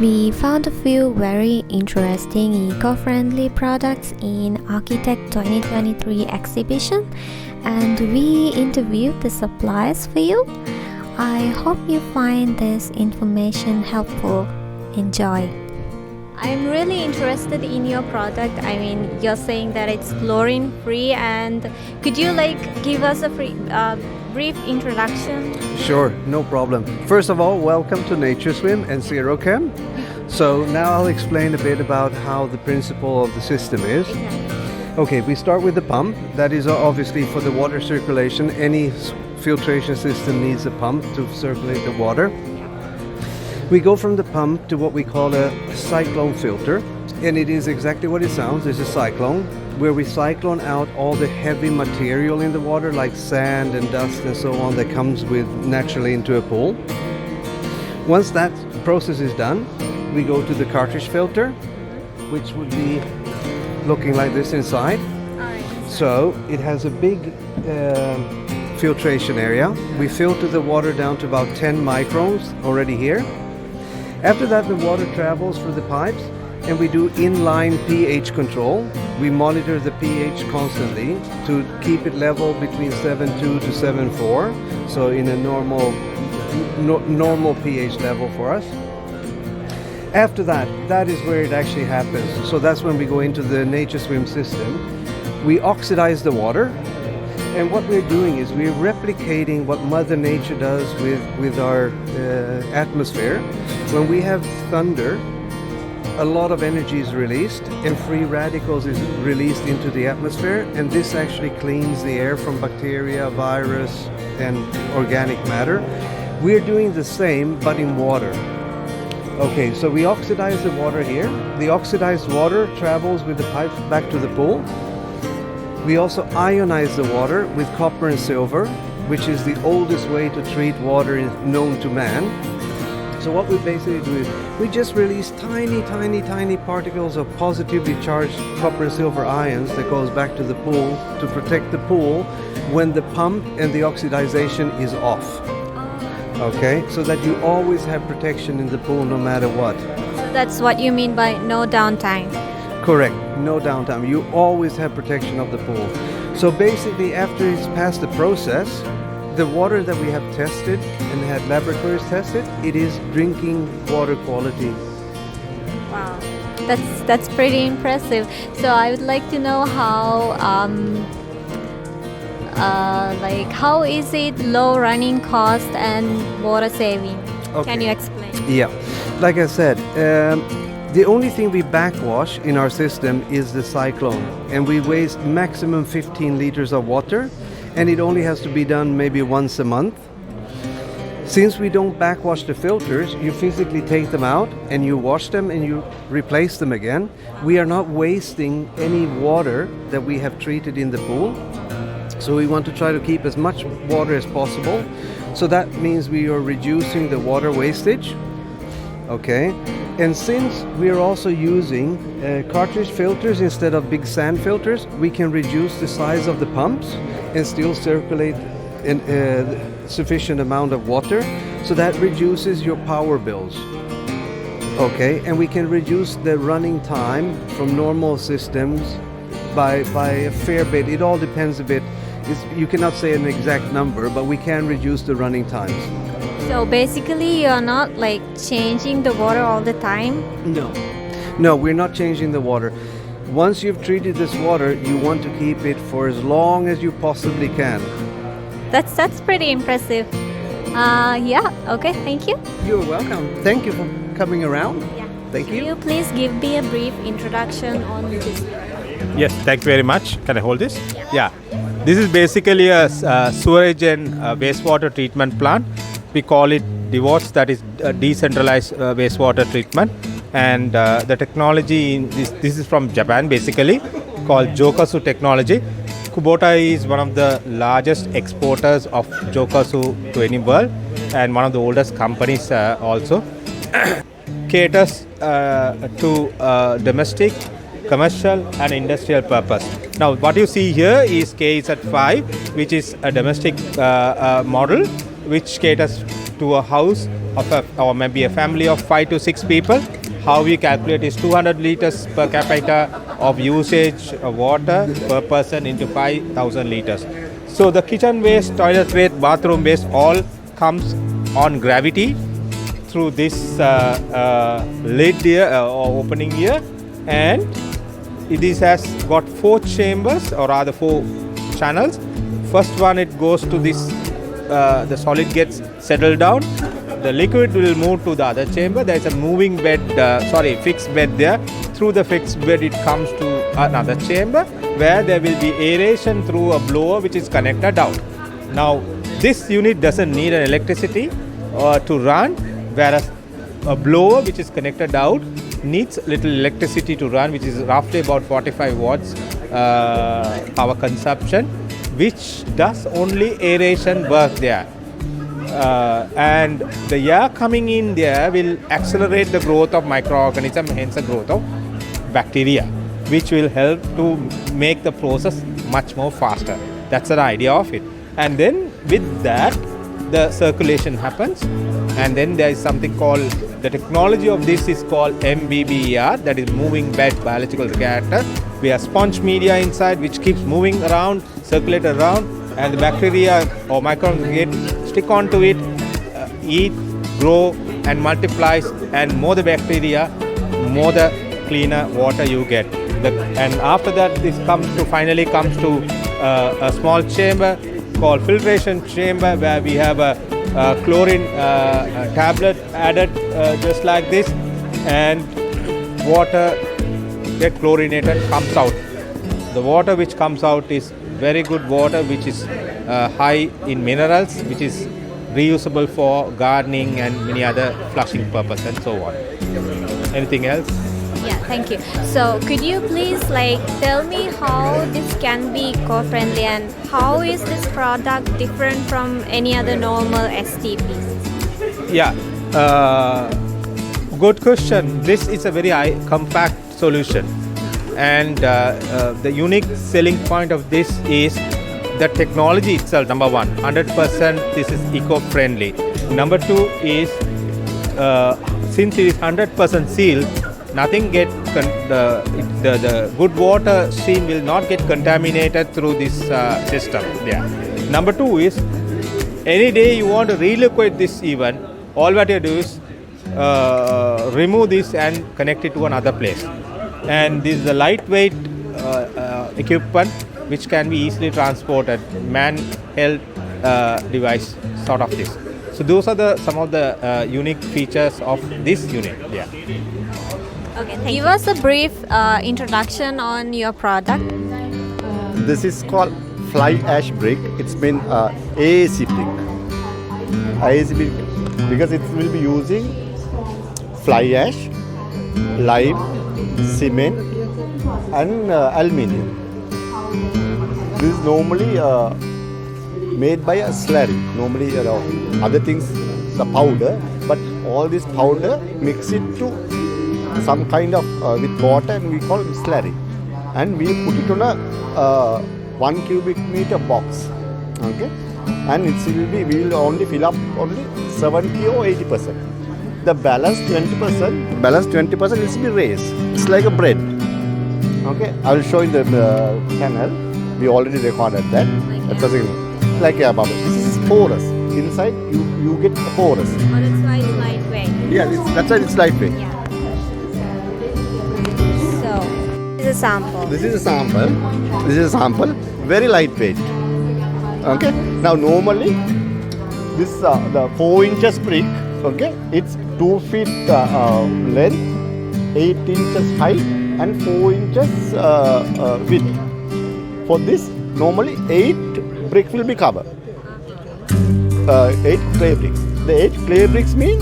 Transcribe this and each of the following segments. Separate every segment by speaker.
Speaker 1: We found a few very interesting eco-friendly products in Architect 2023 exhibition, and we interviewed the suppliers for you. I hope you find this information helpful. Enjoy. I'm really interested in your product. I mean, you're saying that it's chlorine free, and could you give us a brief introduction?
Speaker 2: Sure, no problem. First of all, welcome to NatureSwim and ZeroChem. So now I'll explain a bit about how the principle of the system is. Okay, we start with the pump. That is obviously for the water circulation. Any filtration system needs a pump to circulate the water. We go from the pump to what we call a cyclone filter, and it is exactly what it sounds. It's a cyclone where we cyclone out all the heavy material in the water like sand and dust and so on that comes with naturally into a pool. Once that process is done, we go to the cartridge filter, which would be looking like this inside. So it has a big filtration area. We filter the water down to about 10 microns already here. After that, the water travels through the pipes, and we do inline pH control. We monitor the pH constantly to keep it level between 7.2 to 7.4, so in a normal pH level for us. After that, that is where it actually happens. So that's when we go into the NatureSwim system. We oxidize the water, and what we're doing is we're replicating what Mother Nature does with our atmosphere. When we have thunder, a lot of energy is released and free radicals is released into the atmosphere, and this actually cleans the air from bacteria, virus, and organic matter. We're doing the same but in water. Okay, so we oxidize the water here. The oxidized water travels with the pipes back to the pool. We also ionize the water with copper and silver, which is the oldest way to treat water known to man. So what we basically do is we just release tiny particles of positively charged copper and silver ions that goes back to the pool to protect the pool when the pump and the oxidization is off. Okay, so that you always have protection in the pool no matter what.
Speaker 1: So that's what you mean by no downtime?
Speaker 2: Correct, no downtime. You always have protection of the pool. So basically, after it's passed the process, the water that we have tested and had laboratories tested, it is drinking water quality.
Speaker 1: Wow, that's pretty impressive. So I would like to know how is it low running cost and water saving? Okay. Can you explain?
Speaker 2: Yeah, like I said, the only thing we backwash in our system is the cyclone, and we waste maximum 15 liters of water, and it only has to be done maybe once a month. Since we don't backwash the filters, you physically take them out and you wash them and you replace them again. We are not wasting any water that we have treated in the pool. So we want to try to keep as much water as possible. So that means we are reducing the water wastage. Okay. And since we are also using cartridge filters instead of big sand filters, we can reduce the size of the pumps and still circulate a sufficient amount of water. So that reduces your power bills. Okay, and we can reduce the running time from normal systems by a fair bit. It all depends a bit. You cannot say an exact number, but we can reduce the running times.
Speaker 1: So basically you're not changing the water all the time?
Speaker 2: No, we're not changing the water. Once you've treated this water, you want to keep it for as long as you possibly can.
Speaker 1: That's pretty impressive. Yeah, okay, thank you.
Speaker 2: You're welcome. Thank you for coming around.
Speaker 1: Yeah.
Speaker 2: Thank you.
Speaker 1: Can you please give me a brief introduction on this?
Speaker 3: Yes, thank you very much. Can I hold this? Yeah. This is basically a sewerage and wastewater treatment plant. We call it DeWatt's, that is decentralized wastewater treatment. And the technology, this is from Japan basically, called Jokasu technology. Kubota is one of the largest exporters of Jokasu to any world, and one of the oldest companies also. Caters to domestic, commercial and industrial purpose. Now what you see here is KZ5, which is a domestic model which caters to a house or maybe a family of 5 to 6 people, how we calculate is 200 liters per capita of usage of water per person into 5,000 liters. So the kitchen waste, toilet waste, bathroom waste all comes on gravity through this lid here or opening here, and it has got 4 chambers, or rather 4 channels. First one, it goes to this, the solid gets settled down, the liquid will move to the other chamber. There is a moving bed, fixed bed there. Through the fixed bed it comes to another chamber where there will be aeration through a blower which is connected down. Now this unit doesn't need an electricity to run, whereas a blower which is connected out needs little electricity to run, which is roughly about 45 watts power consumption, which does only aeration work there. And the air coming in there will accelerate the growth of microorganisms, hence the growth of bacteria, which will help to make the process much more faster. That's the idea of it. And then with that, the circulation happens, and then there is something called, the technology of this is called MBBER, that is moving bed biological reactor. We have sponge media inside which keeps moving around, circulate around, and the bacteria or microorganisms stick onto it, eat, grow and multiplies, and more the bacteria, more the cleaner water you get. And after that, this finally comes to a small chamber called filtration chamber, where we have a chlorine tablet added just like this, and water get chlorinated, comes out. The water which comes out is very good water, which is high in minerals, which is reusable for gardening and many other flushing purpose and so on. Anything else?
Speaker 1: Yeah, thank you. So could you please tell me how this can be eco-friendly, and how is this product different from any other normal STPs?
Speaker 3: Yeah, good question. This is a very compact solution, and the unique selling point of this is the technology itself. Number one, 100% this is eco-friendly. Number two is since it is 100% sealed, nothing get the good water stream will not get contaminated through this system. Yeah. Number two is, any day you want to reliquid this even, all what you do is remove this and connect it to another place. And this is a lightweight equipment which can be easily transported, man-held device sort of this. So those are some of the unique features of this unit. Yeah.
Speaker 1: Okay, give us a brief introduction on your product.
Speaker 4: This is called fly ash brick. It's been AAC brick. AAC brick because it will be using fly ash, lime, cement and aluminium. This is normally made by a slurry. Normally other things, the powder, but all this powder mix it to some kind of with water, and we call it slurry, and we put it on a 1 cubic meter box. Okay, and we will only fill up only 70 or 80%. The balance 20% needs to be raised. It's like a bread. Okay, I will show you the channel. We already recorded that. Like a bubble. This is porous. Inside you get porous.
Speaker 1: Oh, that's why it's lightweight.
Speaker 4: Yeah, that's why it's lightweight.
Speaker 1: Yeah. So, this is a sample.
Speaker 4: This is a sample. Very lightweight. Okay. Now normally this the 4 inches brick. Okay. It's 2 feet length, 8 inches height, and 4 inches width. For this, normally 8 bricks will be covered. 8 clay bricks. The 8 clay bricks mean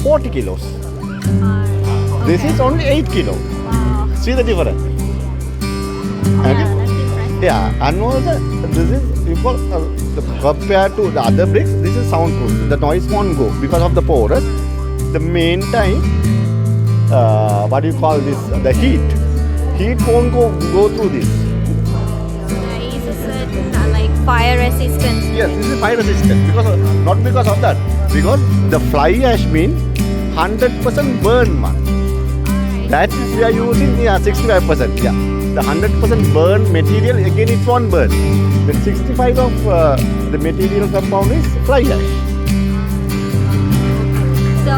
Speaker 4: 40 kilos.
Speaker 1: Okay.
Speaker 4: This is only 8 kilos.
Speaker 1: Wow.
Speaker 4: See the difference?
Speaker 1: Yeah,
Speaker 4: Okay?
Speaker 1: that's impressive.
Speaker 4: Yeah, and also this is equal compared to the other bricks. This is soundproof. The noise won't go because of the porous. The main time, what do you call this? The heat won't go through this.
Speaker 1: There is a certain fire resistance.
Speaker 4: Yes, this is fire resistant not because of that. because the fly ash means 100% burn one. That is we are using 65%. Yeah, the 100% burn material again it won't burn. The 65 of the material compound is fly ash.
Speaker 1: So,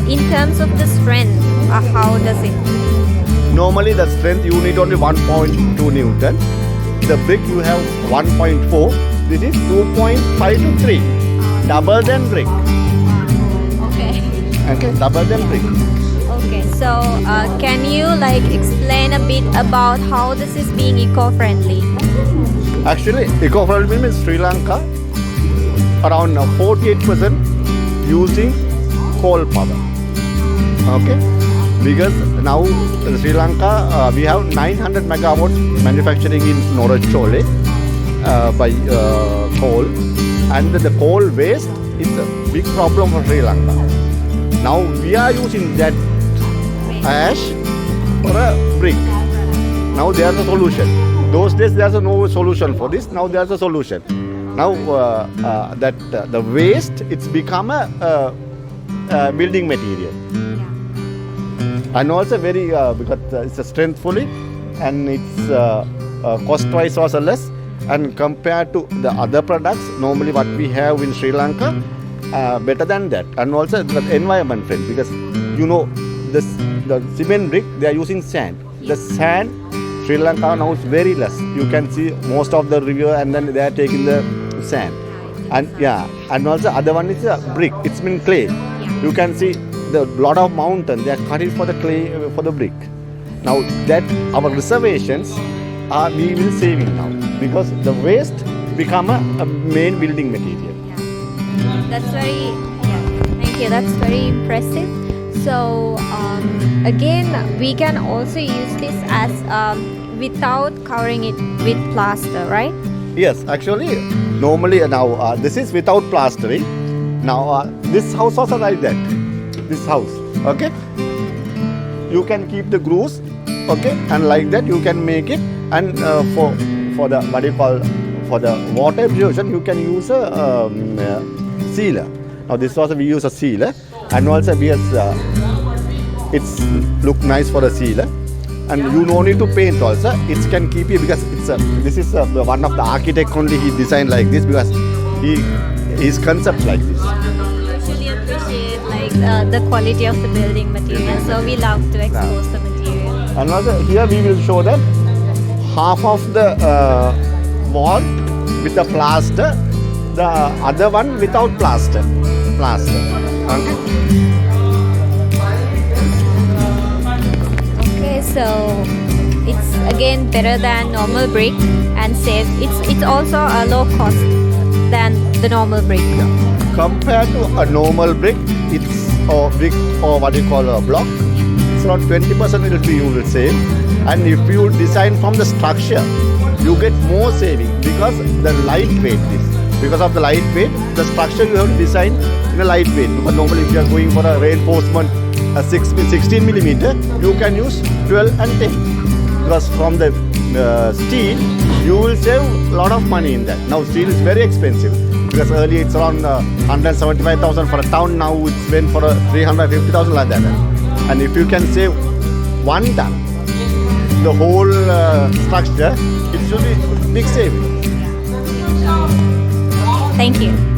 Speaker 1: in terms of the strength, how does it?
Speaker 4: Normally the strength you need only 1.2 Newton. The brick you have 1.4. This is 2.5 to 3. Double than brick.
Speaker 1: Okay.
Speaker 4: Okay, double than brick.
Speaker 1: Okay. So, can you like explain a bit about how this is being eco-friendly?
Speaker 4: Actually, eco-friendly means Sri Lanka around 48% using coal power. Okay, because now Sri Lanka we have 900 megawatts manufacturing in Norachole by coal, and the coal waste is a big problem for Sri Lanka. Now we are using that ash for a brick. Now there's a solution. Those days there's no solution for this. Now there's a solution. Now the waste it's become a building material, and also very because it's a strengthfully and it's cost wise also less, and compared to the other products normally what we have in Sri Lanka, better than that, and also the environment friend because you know the cement brick they are using sand. The sand Sri Lanka now is very less. You can see most of the river and then they are taking the sand, and and also other one is a brick. It's been clay. You can see the lot of mountain they are cutting for the clay for the brick. Now that our reservations are we will saving now because the waste become a main building material.
Speaker 1: That's very, thank you. That's very impressive. So, again, we can also use this as without covering it with plaster, right?
Speaker 4: Yes, actually, normally now this is without plastering. Now this house also like that. This house, okay. You can keep the grooves, okay, and like that you can make it. And for the what do you call for the water absorption, you can use a sealer. Now this also we use a sealer, and also we have it's look nice for a sealer. And you don't need to paint also. It can keep you because it's this is one of the architect only he designed like this because his concept like this.
Speaker 1: Usually appreciate like the quality of the building material, so we love to expose the material.
Speaker 4: And also here we will show that half of the wall with the plaster, the other one without plaster. Okay.
Speaker 1: So it's again better than normal brick and safe. It's also a low cost than the normal brick.
Speaker 4: Compared to a normal brick, it's a brick or what you call a block. It's around 20% will be you will save. And if you design from the structure, you get more saving because the lightweight is. Because of the lightweight, the structure you have to design in a lightweight. Because normally if you are going for a reinforcement 16 millimeter, you can use 12 and 10. Because from the steel, you will save a lot of money in that. Now steel is very expensive. Because earlier it's around 175,000 for a ton. Now it's went for 350,000 like that. And if you can save 1 ton, the whole structure, it should be big saving.
Speaker 1: Thank you.